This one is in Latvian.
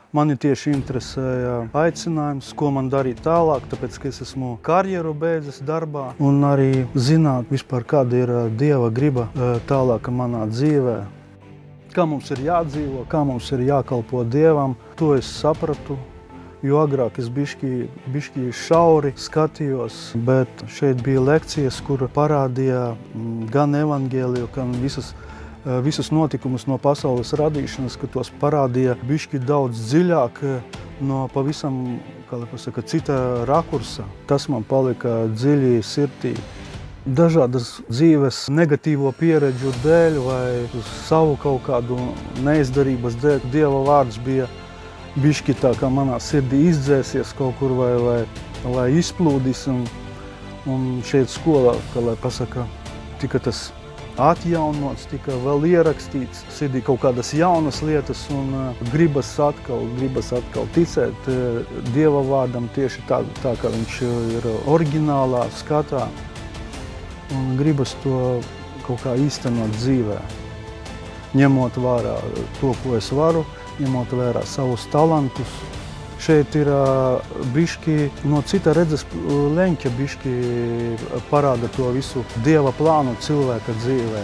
Mani tieši interesēja aicinājums, ko man darīt tālāk, tāpēc, ka es esmu karjeru beidzis darbā un arī zināt vispār, kāda ir Dieva griba tālāk manā dzīvē. Kā mums ir jādzīvo, kā mums ir jākalpo Dievam, to es sapratu. Jo agrāk es bišķi šauri skatījos, bet šeit bija lekcijas, kur parādīja gan evaņģēliju, gan visus notikumus no pasaules radīšanas, ka tos parādīja bišķi daudz dziļāk no pavisam, cita rakursa. Tas man palika dziļi sirdī. Dažādas dzīves negatīvo pieredžu dēļ vai savu kaut kādu neizdarības dēļ Dieva vārds bija bišķi tā kā manā sirdī izdzēsies kaut kur vai izplūdis. Un šeit skolā, kā lai pasaka, tika tas atjaunots, tika vēl ierakstīts sirdī kaut kādas jaunas lietas un gribas atkal ticēt Dieva vārdam tieši tā kā viņš ir oriģinālā skatā. Un gribas to kaut kā īstenot dzīvē, ņemot vērā to, ko es varu, ņemot vērā savus talantus. Šeit ir bišķi no cita redzes leņķa bišķi parāda to visu Dieva plānu cilvēka dzīvē.